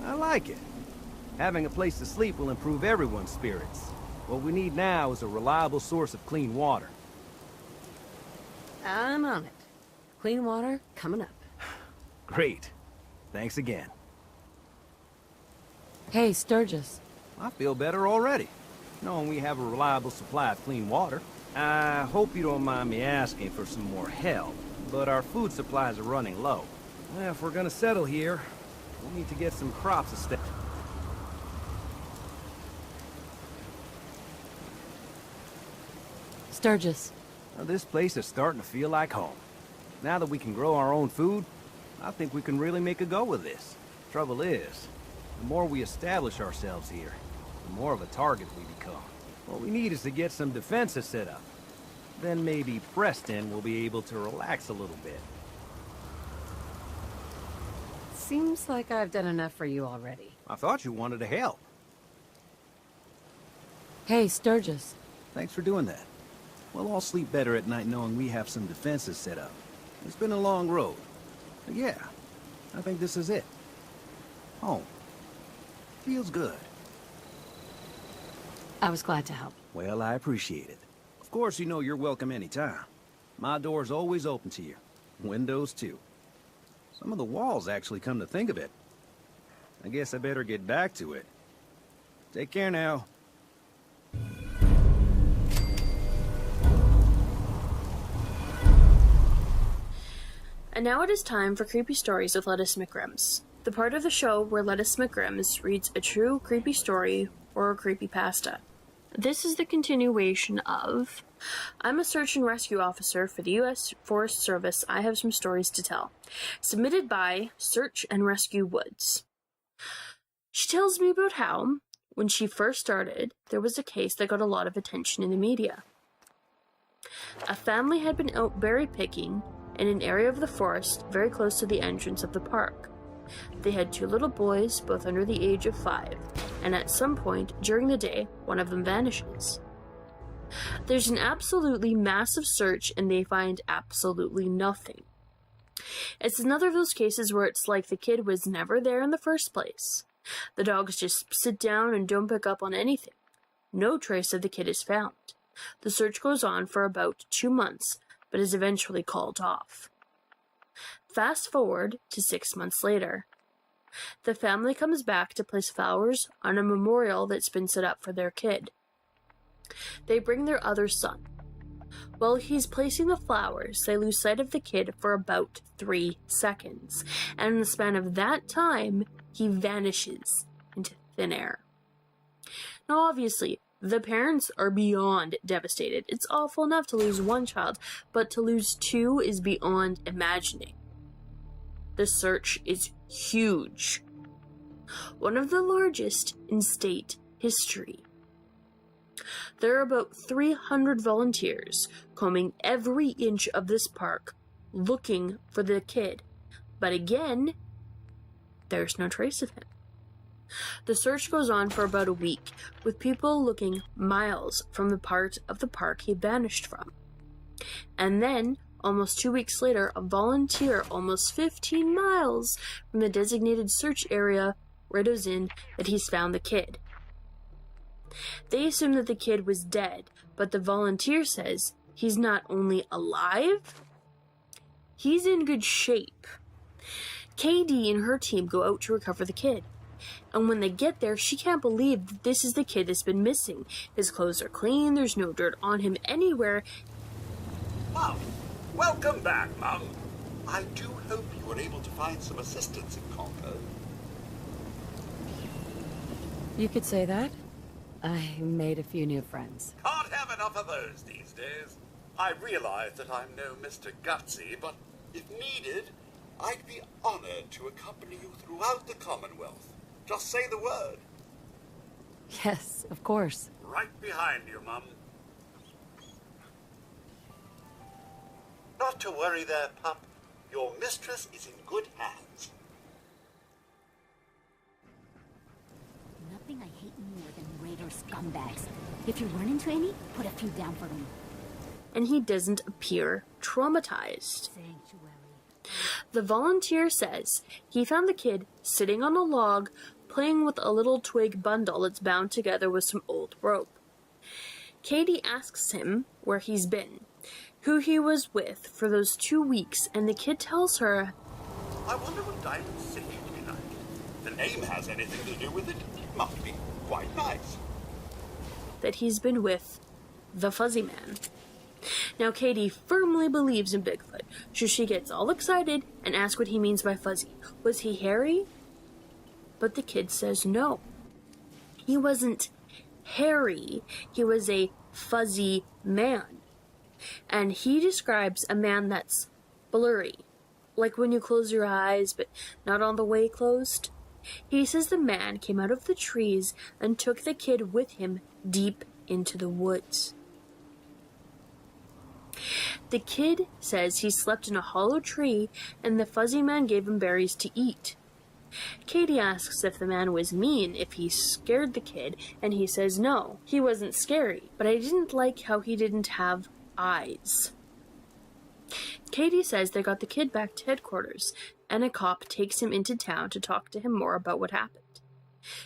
I like it. Having a place to sleep will improve everyone's spirits. What we need now is a reliable source of clean water. I'm on it. Clean water coming up. Great. Thanks again. Hey, Sturgis. I feel better already, knowing we have a reliable supply of clean water. I hope you don't mind me asking for some more help, but our food supplies are running low. If we're gonna settle here, we'll need to get some crops established. Sturgis. Now, this place is starting to feel like home. Now that we can grow our own food, I think we can really make a go of this. Trouble is, the more we establish ourselves here, the more of a target we become. What we need is to get some defenses set up. Then maybe Preston will be able to relax a little bit. Seems like I've done enough for you already. I thought you wanted to help. Hey, Sturgis. Thanks for doing that. We'll all sleep better at night knowing we have some defenses set up. It's been a long road. But yeah, I think this is it. Home. Feels good. I was glad to help. Well, I appreciate it. Of course, you know you're welcome anytime. My door's always open to you. Windows, too. Some of the walls actually come to think of it. I guess I better get back to it. Take care now. And now it is time for Creepy Stories with Lettuce McGrims, the part of the show where Lettuce McGrims reads a true creepy story or a creepypasta. This is the continuation of I'm a search and rescue officer for the U.S. Forest Service. I have some stories to tell. Submitted by Searchandrescuewoods. She tells me about how, when she first started, there was a case that got a lot of attention in the media. A family had been out berry picking in an area of the forest very close to the entrance of the park. They had 2 little boys, both under the age of 5, and at some point during the day, one of them vanishes. There's an absolutely massive search and they find absolutely nothing. It's another of those cases where it's like the kid was never there in the first place. The dogs just sit down and don't pick up on anything. No trace of the kid is found. The search goes on for about 2 months, but is eventually called off. Fast forward to 6 months later. The family comes back to place flowers on a memorial that's been set up for their kid. They bring their other son. While he's placing the flowers, they lose sight of the kid for about 3 seconds, and in the span of that time, he vanishes into thin air. Now obviously, the parents are beyond devastated. It's awful enough to lose 1 child, but to lose 2 is beyond imagining. The search is huge. One of the largest in state history. There are about 300 volunteers combing every inch of this park looking for the kid. But again, there's no trace of him. The search goes on for about a week, with people looking miles from the part of the park he vanished from. And then, almost 2 weeks later, a volunteer almost 15 miles from the designated search area riddles in that he's found the kid. They assume that the kid was dead, but the volunteer says he's not only alive, he's in good shape. KD and her team go out to recover the kid. And when they get there, she can't believe that this is the kid that's been missing. His clothes are clean, there's no dirt on him anywhere. Mum, welcome back, Mum. I do hope you were able to find some assistance in Concord. You could say that. I made a few new friends. Can't have enough of those these days. I realize that I'm no Mr. Gutsy, but if needed, I'd be honored to accompany you throughout the Commonwealth. Just say the word. Yes, of course. Right behind you, Mum. Not to worry there, pup. Your mistress is in good hands. Nothing I hate more than raider scumbags. If you run into any, put a few down for me. And he doesn't appear traumatized. Sanctuary. The volunteer says he found the kid sitting on a log playing with a little twig bundle that's bound together with some old rope. Katie asks him where he's been, who he was with for those 2 weeks, and the kid tells her, I wonder what Diamond City to be like. If the name has anything to do with it, it must be quite nice. that he's been with the Fuzzy Man. Now, Katie firmly believes in Bigfoot, so she gets all excited and asks what he means by fuzzy. Was he hairy? But the kid says no. He wasn't hairy. He was a fuzzy man. And he describes a man that's blurry, like when you close your eyes, but not all the way closed. He says the man came out of the trees and took the kid with him deep into the woods. The kid says he slept in a hollow tree and the fuzzy man gave him berries to eat. Katie asks if the man was mean, if he scared the kid, and he says no, he wasn't scary, but I didn't like how he didn't have eyes. Katie says they got the kid back to headquarters, and a cop takes him into town to talk to him more about what happened.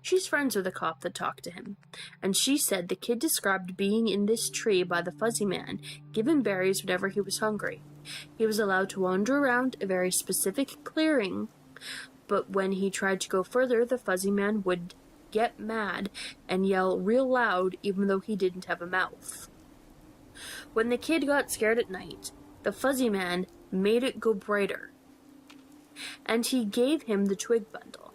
She's friends with the cop that talked to him, and she said the kid described being in this tree by the fuzzy man, given berries whenever he was hungry. He was allowed to wander around a very specific clearing, but when he tried to go further, the fuzzy man would get mad and yell real loud even though he didn't have a mouth. When the kid got scared at night, the fuzzy man made it go brighter, and he gave him the twig bundle.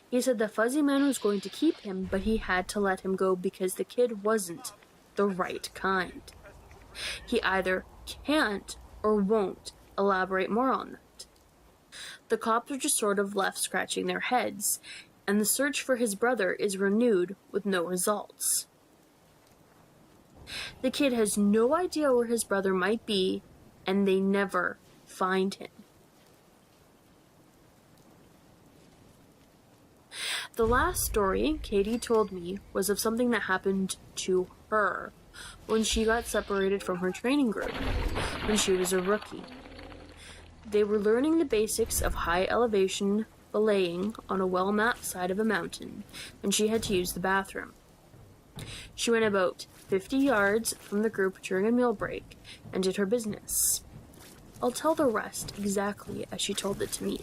He said the fuzzy man was going to keep him, but he had to let him go because the kid wasn't the right kind. He either can't or won't elaborate more on that. The cops are just sort of left scratching their heads, and the search for his brother is renewed with no results. The kid has no idea where his brother might be, and they never find him. The last story Katie told me was of something that happened to her when she got separated from her training group when she was a rookie. They were learning the basics of high elevation belaying on a well-mapped side of a mountain, and she had to use the bathroom. She went about 50 yards from the group during a meal break and did her business. I'll tell the rest exactly as she told it to me.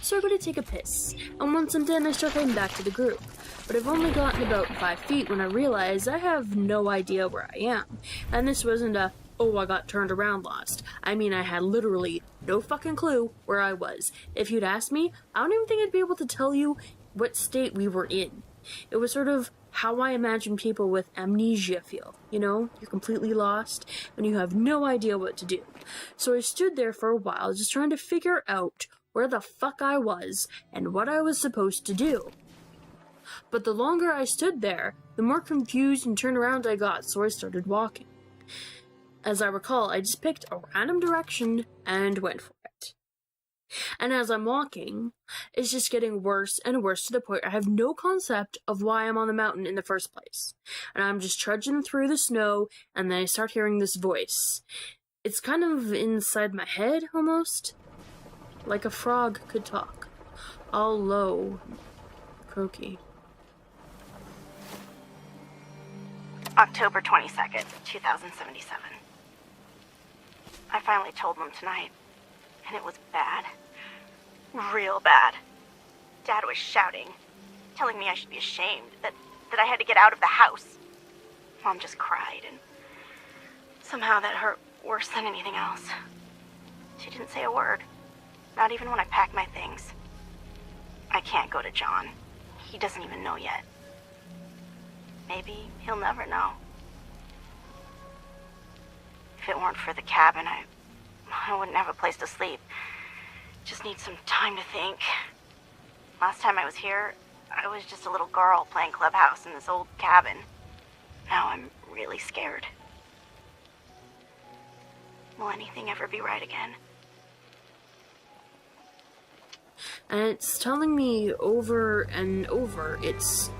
So I go to take a piss, and once I'm done I start heading back to the group, but I've only gotten about 5 feet when I realize I have no idea where I am, and this wasn't a, oh, I got turned around lost. I mean, I had literally no fucking clue where I was. If you'd asked me, I don't even think I'd be able to tell you what state we were in. It was sort of how I imagine people with amnesia feel. You know, you're completely lost and you have no idea what to do. So I stood there for a while just trying to figure out where the fuck I was and what I was supposed to do. But the longer I stood there, the more confused and turned around I got, so I started walking. As I recall, I just picked a random direction and went for it. And as I'm walking, it's just getting worse and worse to the point I have no concept of why I'm on the mountain in the first place. And I'm just trudging through the snow, and then I start hearing this voice. It's kind of inside my head, almost. Like a frog could talk. All low, croaky. October 22nd, 2077. I finally told them tonight, and it was bad. Real bad. Dad was shouting, telling me I should be ashamed, that I had to get out of the house. Mom just cried, and somehow that hurt worse than anything else. She didn't say a word, not even when I packed my things. I can't go to John. He doesn't even know yet. Maybe he'll never know. If it weren't for the cabin, I wouldn't have a place to sleep. Just need some time to think. Last time I was here, I was just a little girl playing clubhouse in this old cabin. Now I'm really scared. Will anything ever be right again? And it's telling me over and over, it's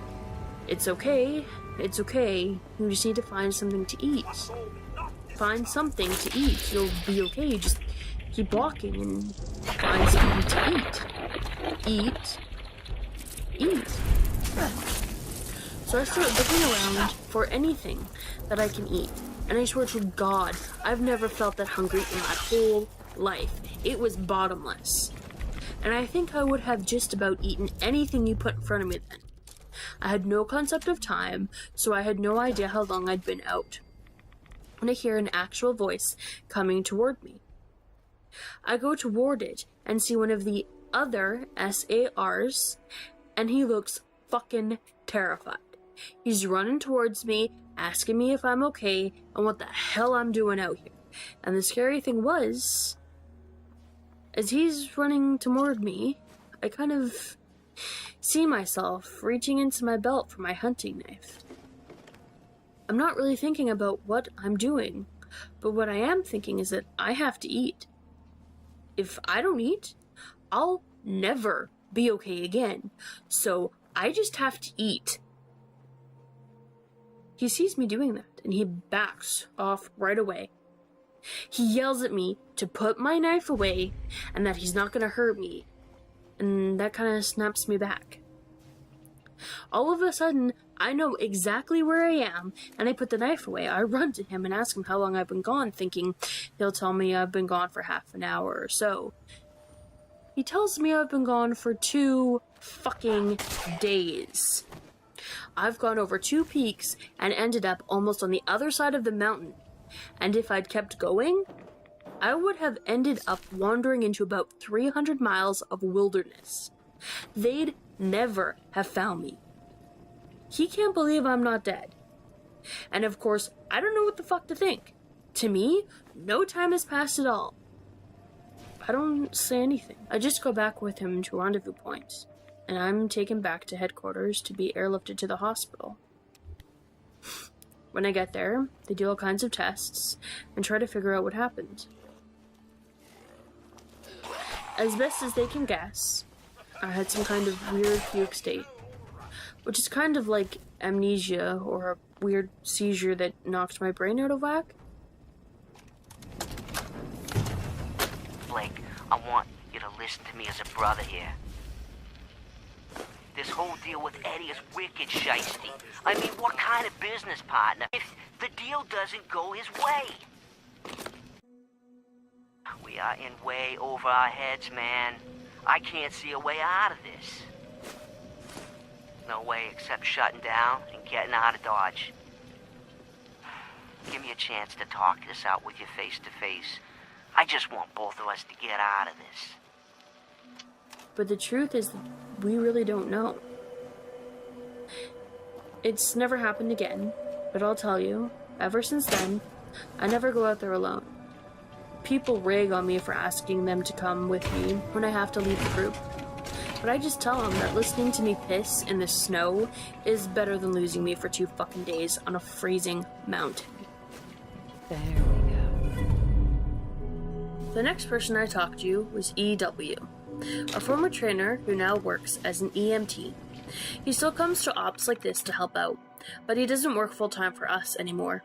okay, it's okay, you just need to find something to eat. Find something to eat, you'll be okay, just keep walking and find something to eat. Eat. So I start looking around for anything that I can eat. And I swear to God, I've never felt that hungry in my whole life. It was bottomless. And I think I would have just about eaten anything you put in front of me then. I had no concept of time, so I had no idea how long I'd been out. When I hear an actual voice coming toward me, I go toward it and see one of the other SARs, and he looks fucking terrified. He's running towards me, asking me if I'm okay and what the hell I'm doing out here. And the scary thing was, as he's running toward me, I kind of see myself reaching into my belt for my hunting knife. I'm not really thinking about what I'm doing, but what I am thinking is that I have to eat. If I don't eat, I'll never be okay again. So I just have to eat. He sees me doing that, and he backs off right away. He yells at me to put my knife away, and that he's not going to hurt me. And that kind of snaps me back. All of a sudden, I know exactly where I am, and I put the knife away. I run to him and ask him how long I've been gone, thinking he'll tell me I've been gone for half an hour or so. He tells me I've been gone for 2 fucking days. I've gone over 2 peaks and ended up almost on the other side of the mountain. And if I'd kept going, I would have ended up wandering into about 300 miles of wilderness. They'd never have found me. He can't believe I'm not dead. And of course, I don't know what the fuck to think. To me, no time has passed at all. I don't say anything. I just go back with him to rendezvous points. And I'm taken back to headquarters to be airlifted to the hospital. When I get there, they do all kinds of tests and try to figure out what happened. As best as they can guess, I had some kind of weird fugue state, which is kind of like amnesia or a weird seizure that knocked my brain out of whack. Blake, I want you to listen to me as a brother here. This whole deal with Eddie is wicked shiesty. I mean, what kind of business partner if the deal doesn't go his way? We are in way over our heads, man. I can't see a way out of this. No way except shutting down and getting out of Dodge. Give me a chance to talk this out with you face to face. I just want both of us to get out of this. But the truth is that we really don't know. It's never happened again, but I'll tell you, ever since then, I never go out there alone. People rag on me for asking them to come with me when I have to leave the group. But I just tell them that listening to me piss in the snow is better than losing me for 2 fucking days on a freezing mountain. There we go. The next person I talked to was EW, a former trainer who now works as an EMT. He still comes to ops like this to help out, but he doesn't work full-time for us anymore.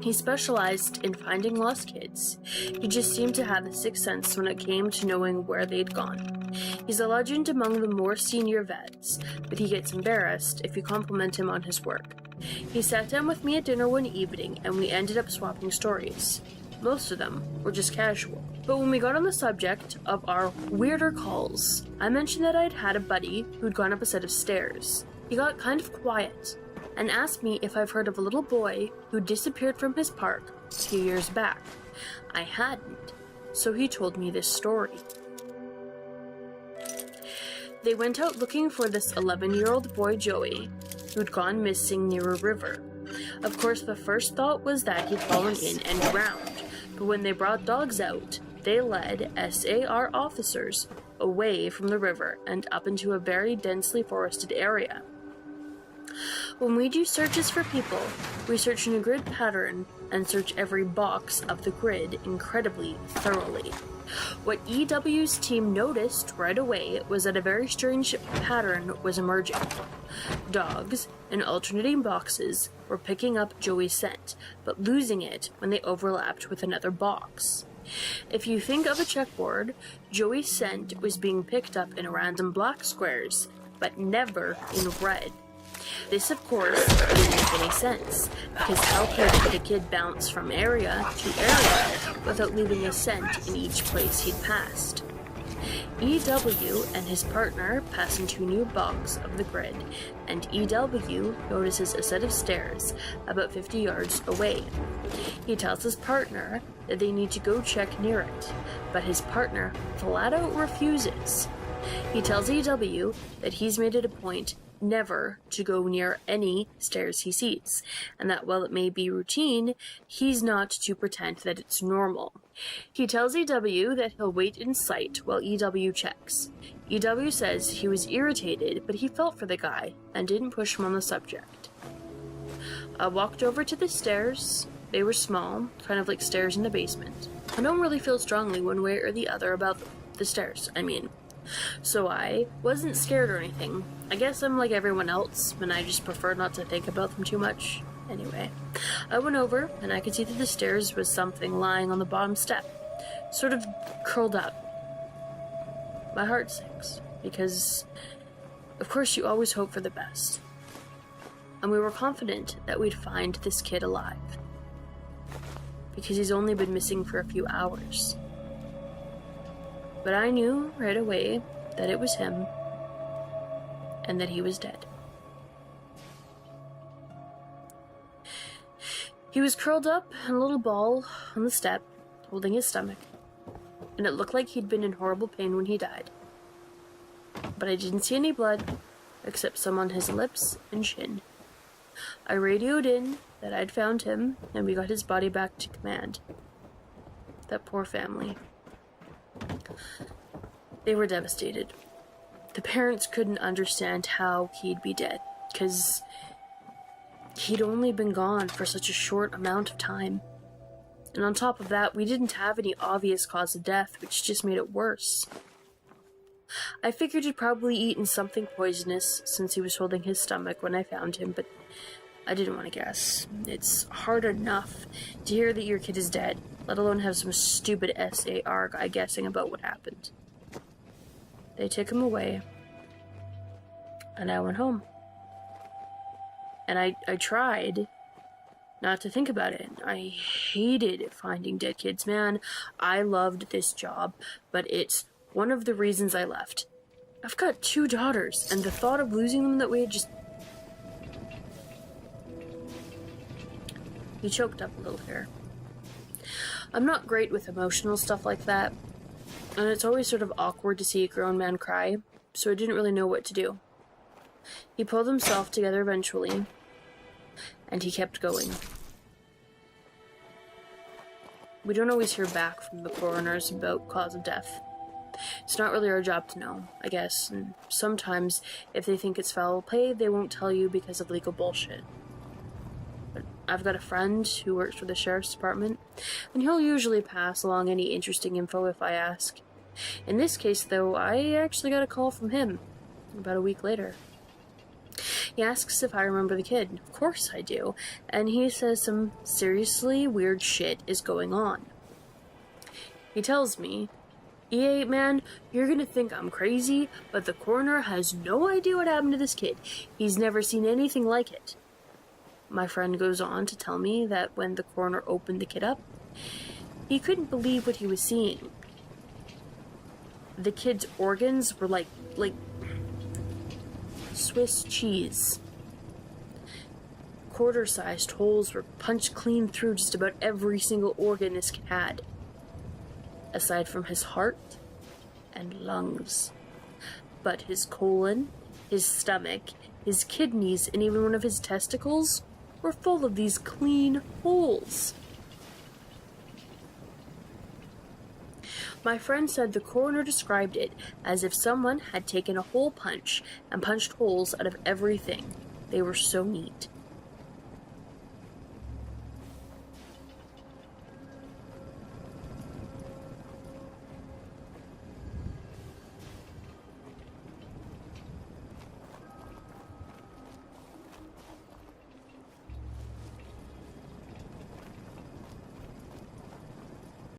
He specialized in finding lost kids. He just seemed to have a sixth sense when it came to knowing where they'd gone. He's a legend among the more senior vets, but he gets embarrassed if you compliment him on his work. He sat down with me at dinner one evening, and we ended up swapping stories. Most of them were just casual. But when we got on the subject of our weirder calls, I mentioned that I'd had a buddy who'd gone up a set of stairs. He got kind of quiet and asked me if I've heard of a little boy who disappeared from his park a few years back. I hadn't, so he told me this story. They went out looking for this 11-year-old boy Joey, who'd gone missing near a river. Of course, the first thought was that he'd fallen in and drowned, but when they brought dogs out, they led SAR officers away from the river and up into a very densely forested area. When we do searches for people, we search in a grid pattern and search every box of the grid incredibly thoroughly. What EW's team noticed right away was that a very strange pattern was emerging. Dogs, in alternating boxes, were picking up Joey's scent, but losing it when they overlapped with another box. If you think of a checkboard, Joey's scent was being picked up in random black squares, but never in red. This, of course, didn't make any sense, because how could the kid bounce from area to area without leaving a scent in each place he'd passed? EW and his partner pass into new box of the grid, and EW notices a set of stairs about 50 yards away. He tells his partner that they need to go check near it, but his partner flat out refuses. He tells EW that he's made it a point never to go near any stairs he sees, and that while it may be routine, he's not to pretend that it's normal. He tells EW that he'll wait in sight while EW checks. EW says he was irritated, but he felt for the guy and didn't push him on the subject. I walked over to the stairs. They were small, kind of like stairs in the basement. I don't really feel strongly one way or the other about the stairs, so I wasn't scared or anything. I guess I'm like everyone else, and I just prefer not to think about them too much. Anyway, I went over, and I could see that the stairs was something lying on the bottom step, sort of curled up. My heart sinks, because, of course, you always hope for the best. And we were confident that we'd find this kid alive, because he's only been missing for a few hours. But I knew right away that it was him, and that he was dead. He was curled up in a little ball on the step, holding his stomach, and it looked like he'd been in horrible pain when he died. But I didn't see any blood, except some on his lips and chin. I radioed in that I'd found him, and we got his body back to command. That poor family. They were devastated. The parents couldn't understand how he'd be dead, because he'd only been gone for such a short amount of time. And on top of that, we didn't have any obvious cause of death, which just made it worse. I figured he'd probably eaten something poisonous since he was holding his stomach when I found him, but I didn't want to guess. It's hard enough to hear that your kid is dead, let alone have some stupid SAR guy guessing about what happened. They took him away, and I went home. And I tried not to think about it. I hated finding dead kids, man. I loved this job, but it's one of the reasons I left. I've got 2 daughters, and the thought of losing them that way just... He choked up a little here. I'm not great with emotional stuff like that, and it's always sort of awkward to see a grown man cry, so I didn't really know what to do. He pulled himself together eventually, and he kept going. We don't always hear back from the coroners about cause of death. It's not really our job to know, I guess, and sometimes, if they think it's foul play, they won't tell you because of legal bullshit. But I've got a friend who works for the sheriff's department, and he'll usually pass along any interesting info if I ask. In this case, though, I actually got a call from him about a week later. He asks if I remember the kid. Of course I do, and he says some seriously weird shit is going on. He tells me, "EA, man, you're gonna think I'm crazy, but the coroner has no idea what happened to this kid. He's never seen anything like it." My friend goes on to tell me that when the coroner opened the kid up, he couldn't believe what he was seeing. The kid's organs were like Swiss cheese. Quarter-sized holes were punched clean through just about every single organ this kid had, aside from his heart and lungs. But his colon, his stomach, his kidneys, and even one of his testicles were full of these clean holes. My friend said the coroner described it as if someone had taken a hole punch and punched holes out of everything. They were so neat.